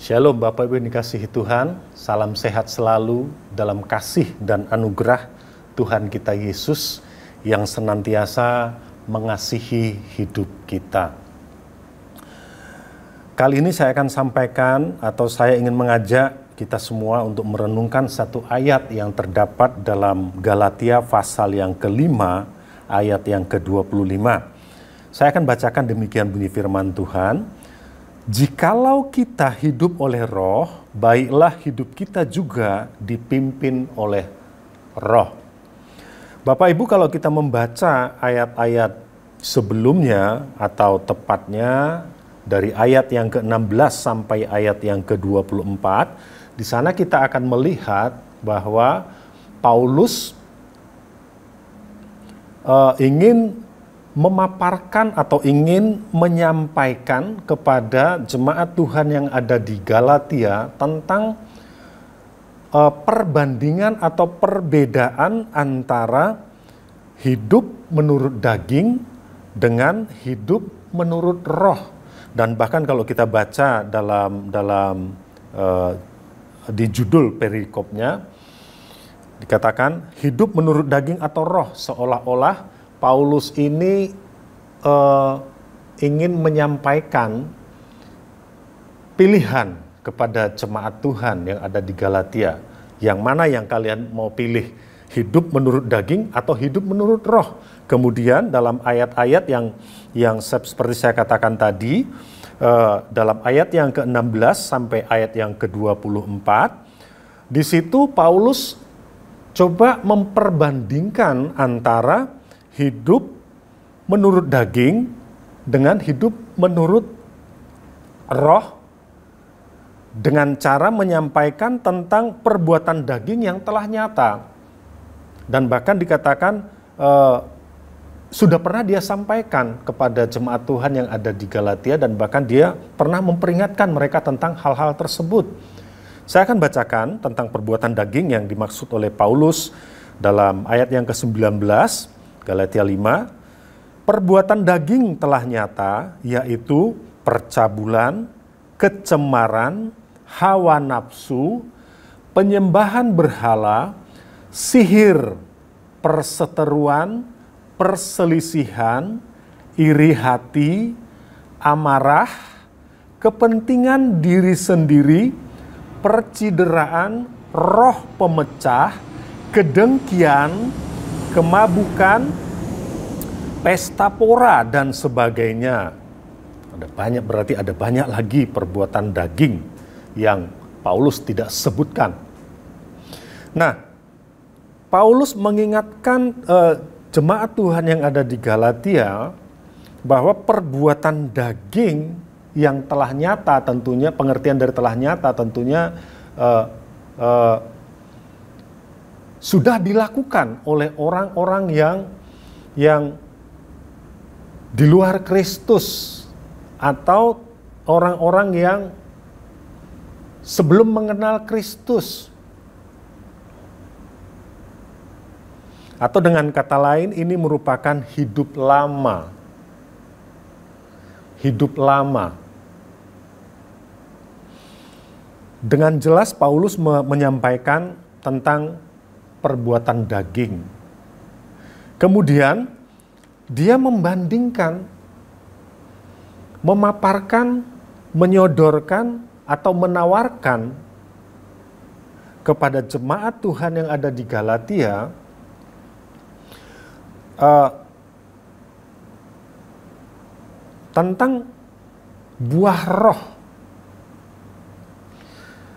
Shalom Bapak Ibu yang dikasihi Tuhan, salam sehat selalu dalam kasih dan anugerah Tuhan kita Yesus yang senantiasa mengasihi hidup kita. Kali ini saya akan sampaikan atau saya ingin mengajak kita semua untuk merenungkan satu ayat yang terdapat dalam Galatia pasal yang kelima, ayat yang ke-25. Saya akan bacakan demikian bunyi firman Tuhan. Jikalau kita hidup oleh roh, baiklah hidup kita juga dipimpin oleh roh. Bapak Ibu, kalau kita membaca ayat-ayat sebelumnya atau tepatnya dari ayat yang ke-16 sampai ayat yang ke-24, di sana kita akan melihat bahwa Paulus ingin memaparkan atau ingin menyampaikan kepada jemaat Tuhan yang ada di Galatia tentang perbandingan atau perbedaan antara hidup menurut daging dengan hidup menurut roh. Dan bahkan kalau kita baca di judul perikopnya dikatakan hidup menurut daging atau roh, seolah-olah Paulus ini ingin menyampaikan pilihan kepada jemaat Tuhan yang ada di Galatia. Yang mana yang kalian mau pilih? Hidup menurut daging atau hidup menurut roh? Kemudian dalam ayat-ayat yang seperti saya katakan tadi, dalam ayat yang ke-16 sampai ayat yang ke-24, di situ Paulus coba memperbandingkan antara hidup menurut daging dengan hidup menurut roh dengan cara menyampaikan tentang perbuatan daging yang telah nyata. Dan bahkan dikatakan sudah pernah dia sampaikan kepada jemaat Tuhan yang ada di Galatia dan bahkan dia pernah memperingatkan mereka tentang hal-hal tersebut. Saya akan bacakan tentang perbuatan daging yang dimaksud oleh Paulus dalam ayat yang ke-19, Galatia 5, perbuatan daging telah nyata, yaitu percabulan, kecemaran, hawa nafsu, penyembahan berhala, sihir, perseteruan, perselisihan, iri hati, amarah, kepentingan diri sendiri, percideraan, roh pemecah, kedengkian, kemabukan, pesta pora, dan sebagainya. Berarti ada banyak lagi perbuatan daging yang Paulus tidak sebutkan. Nah, Paulus mengingatkan jemaat Tuhan yang ada di Galatia bahwa perbuatan daging yang telah nyata tentunya, pengertian dari telah nyata tentunya sudah dilakukan oleh orang-orang yang di luar Kristus atau orang-orang yang sebelum mengenal Kristus. Atau dengan kata lain, ini merupakan hidup lama. Hidup lama. Dengan jelas Paulus menyampaikan tentang perbuatan daging. Kemudian dia membandingkan, memaparkan, menyodorkan atau menawarkan kepada jemaat Tuhan yang ada di Galatia tentang buah roh.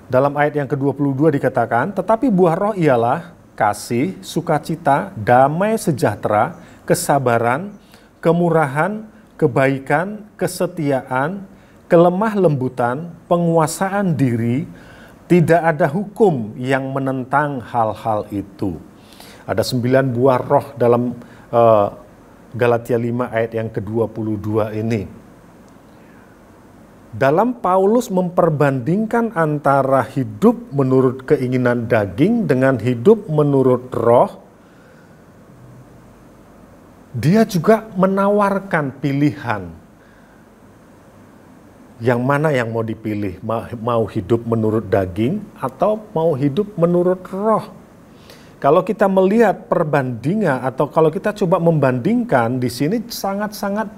Dalam ayat yang ke-22 dikatakan, tetapi buah roh ialah kasih, sukacita, damai sejahtera, kesabaran, kemurahan, kebaikan, kesetiaan, kelemah lembutan, penguasaan diri. Tidak ada hukum yang menentang hal-hal itu. Ada 9 buah roh dalam Galatia 5 ayat yang ke-22 ini. Dalam Paulus memperbandingkan antara hidup menurut keinginan daging dengan hidup menurut roh, dia juga menawarkan pilihan Yang mana yang mau dipilih? Mau hidup menurut daging atau mau hidup menurut roh? Kalau kita melihat perbandingan atau kalau kita coba membandingkan di sini sangat-sangat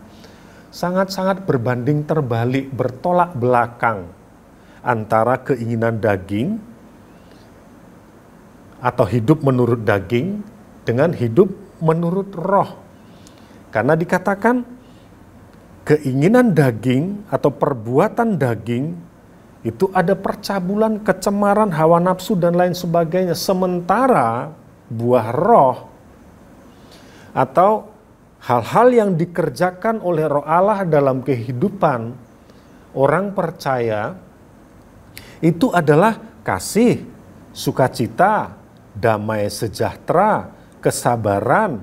berbanding terbalik, bertolak belakang antara keinginan daging atau hidup menurut daging dengan hidup menurut roh. Karena dikatakan keinginan daging atau perbuatan daging itu ada percabulan, kecemaran, hawa nafsu dan lain sebagainya. Sementara buah roh atau hal-hal yang dikerjakan oleh Roh Allah dalam kehidupan orang percaya itu adalah kasih, sukacita, damai sejahtera, kesabaran,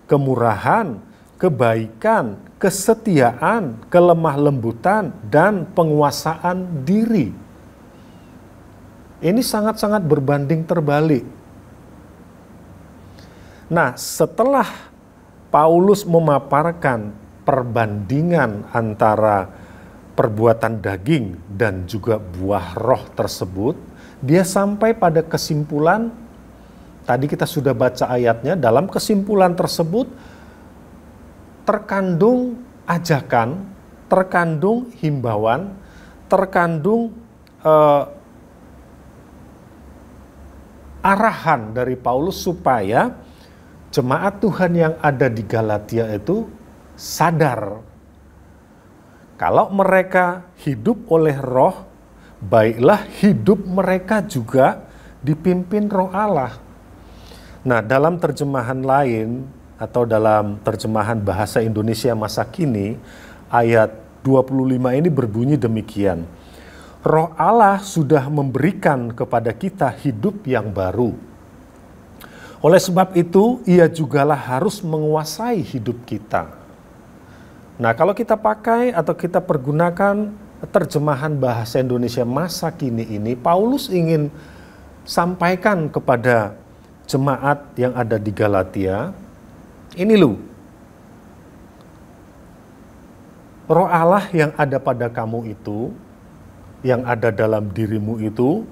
kemurahan, kebaikan, kesetiaan, kelemah lembutan, dan penguasaan diri. Ini sangat-sangat berbanding terbalik. Nah, setelah Paulus memaparkan perbandingan antara perbuatan daging dan juga buah roh tersebut, dia sampai pada kesimpulan, tadi kita sudah baca ayatnya, dalam kesimpulan tersebut terkandung ajakan, terkandung himbauan, terkandung arahan dari Paulus supaya jemaat Tuhan yang ada di Galatia itu sadar kalau mereka hidup oleh roh, baiklah hidup mereka juga dipimpin Roh Allah. Nah, dalam terjemahan lain atau dalam terjemahan bahasa Indonesia masa kini, ayat 25 ini berbunyi demikian. Roh Allah sudah memberikan kepada kita hidup yang baru. Oleh sebab itu, ia jugalah harus menguasai hidup kita. Nah, kalau kita pakai atau kita pergunakan terjemahan bahasa Indonesia masa kini ini, Paulus ingin sampaikan kepada jemaat yang ada di Galatia, ini loh, Roh Allah yang ada pada kamu itu, yang ada dalam dirimu itu,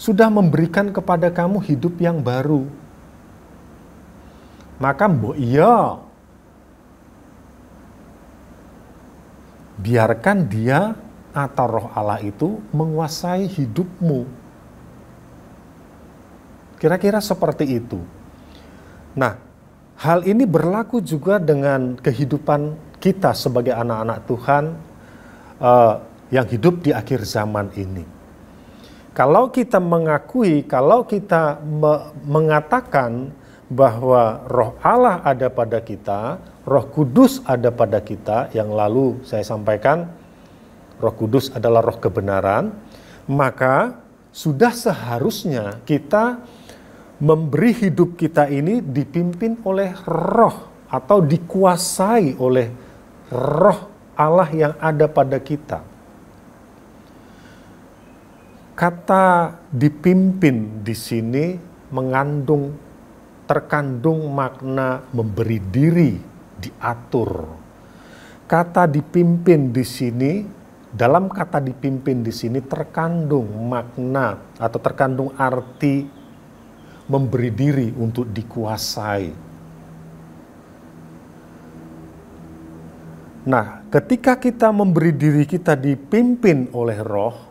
sudah memberikan kepada kamu hidup yang baru. Maka iya, biarkan dia atau Roh Allah itu menguasai hidupmu. Kira-kira seperti itu. Nah, hal ini berlaku juga dengan kehidupan kita sebagai anak-anak Tuhan yang hidup di akhir zaman ini. Kalau kita mengakui, kalau kita mengatakan bahwa Roh Allah ada pada kita, Roh Kudus ada pada kita, yang lalu saya sampaikan Roh Kudus adalah roh kebenaran, maka sudah seharusnya kita memberi hidup kita ini dipimpin oleh roh atau dikuasai oleh Roh Allah yang ada pada kita. Kata dipimpin di sini terkandung makna memberi diri, diatur. Kata dipimpin di sini, dalam kata dipimpin di sini terkandung makna atau terkandung arti memberi diri untuk dikuasai. Nah, ketika kita memberi diri kita dipimpin oleh roh,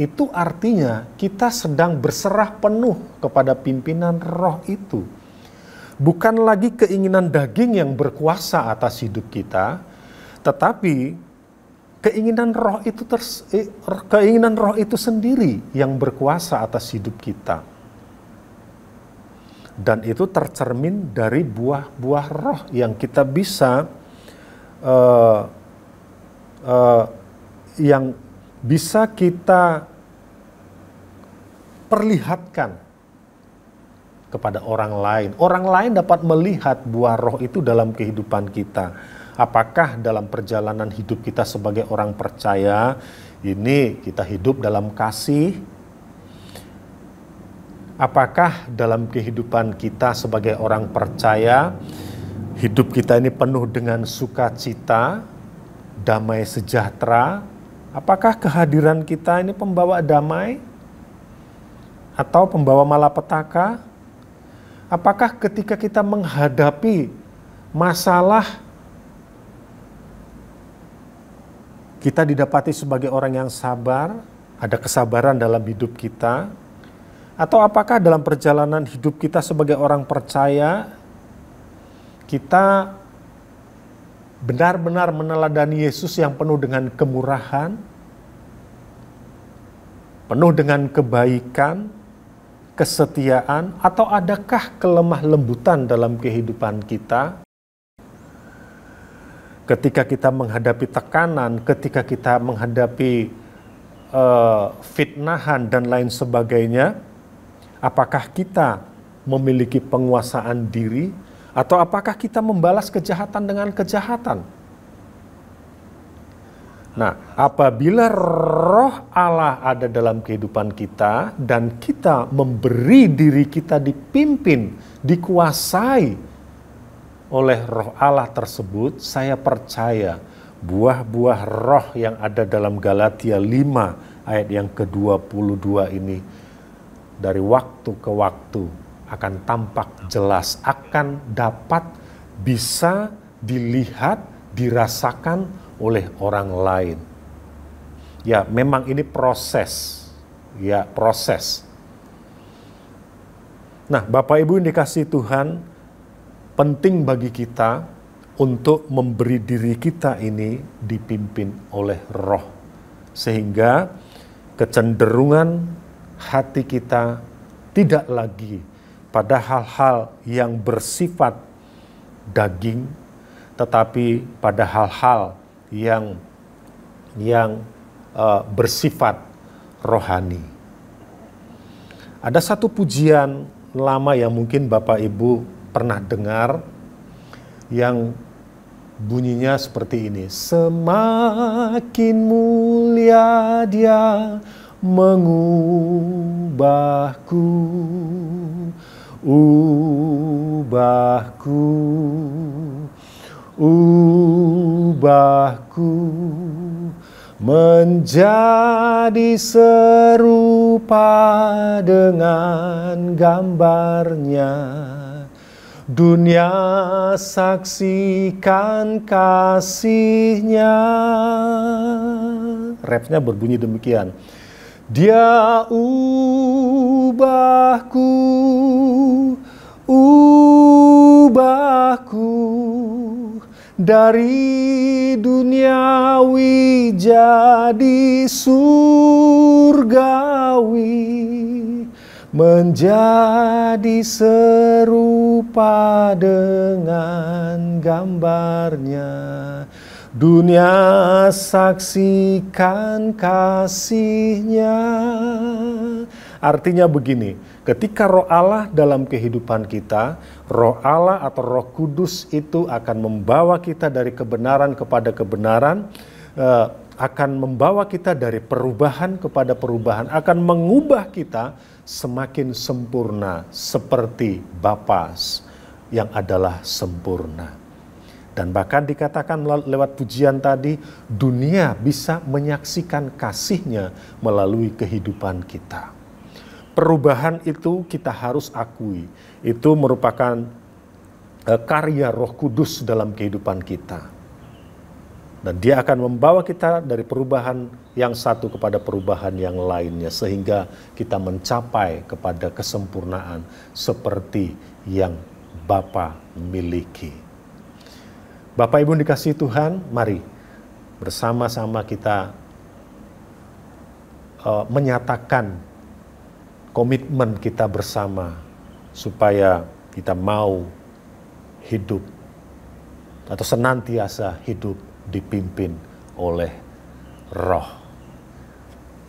itu artinya kita sedang berserah penuh kepada pimpinan roh itu. Bukan lagi keinginan daging yang berkuasa atas hidup kita, tetapi keinginan roh itu sendiri yang berkuasa atas hidup kita. Dan itu tercermin dari buah-buah roh yang kita bisa yang bisa kita perlihatkan kepada orang lain. Orang lain dapat melihat buah roh itu dalam kehidupan kita. Apakah dalam perjalanan hidup kita sebagai orang percaya, ini kita hidup dalam kasih? Apakah dalam kehidupan kita sebagai orang percaya, hidup kita ini penuh dengan sukacita, damai sejahtera, Apakah kehadiran kita ini pembawa damai atau pembawa malapetaka? Apakah ketika kita menghadapi masalah, kita didapati sebagai orang yang sabar, ada kesabaran dalam hidup kita? Atau apakah dalam perjalanan hidup kita sebagai orang percaya, kita benar-benar meneladani Yesus yang penuh dengan kemurahan, penuh dengan kebaikan, kesetiaan, atau adakah kelemah lembutan dalam kehidupan kita? Ketika kita menghadapi tekanan, ketika kita menghadapi fitnahan dan lain sebagainya, apakah kita memiliki penguasaan diri atau apakah kita membalas kejahatan dengan kejahatan? Nah, apabila Roh Allah ada dalam kehidupan kita dan kita memberi diri kita dipimpin, dikuasai oleh Roh Allah tersebut, saya percaya buah-buah roh yang ada dalam Galatia 5 ayat yang ke-22 ini dari waktu ke waktu akan tampak jelas, akan dapat bisa dilihat, dirasakan oleh orang lain. Ya, memang ini proses. Ya, proses. Nah, Bapak Ibu yang dikasihi Tuhan, penting bagi kita untuk memberi diri kita ini dipimpin oleh Roh, sehingga kecenderungan hati kita tidak lagi pada hal-hal yang bersifat daging, tetapi pada hal-hal yang bersifat rohani. Ada satu pujian lama yang mungkin Bapak Ibu pernah dengar, yang bunyinya seperti ini. Semakin mulia Dia mengubahku, ubahku menjadi serupa dengan gambarnya. Dunia saksikan kasih-Nya. Refnya berbunyi demikian. Dia ubahku dari duniawi jadi surgawi, menjadi serupa dengan gambarnya. Dunia saksikan kasih-Nya. Artinya begini, ketika Roh Allah dalam kehidupan kita, Roh Allah atau Roh Kudus itu akan membawa kita dari kebenaran kepada kebenaran, akan membawa kita dari perubahan kepada perubahan, akan mengubah kita semakin sempurna seperti Bapa yang adalah sempurna. Dan bahkan dikatakan lewat pujian tadi, dunia bisa menyaksikan kasih-Nya melalui kehidupan kita. Perubahan itu kita harus akui, itu merupakan karya Roh Kudus dalam kehidupan kita. Dan Dia akan membawa kita dari perubahan yang satu kepada perubahan yang lainnya, sehingga kita mencapai kepada kesempurnaan seperti yang Bapa miliki. Bapak Ibu dikasihi Tuhan, mari bersama-sama kita menyatakan komitmen kita bersama supaya kita mau hidup atau senantiasa hidup dipimpin oleh Roh.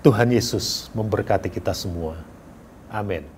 Tuhan Yesus memberkati kita semua. Amin.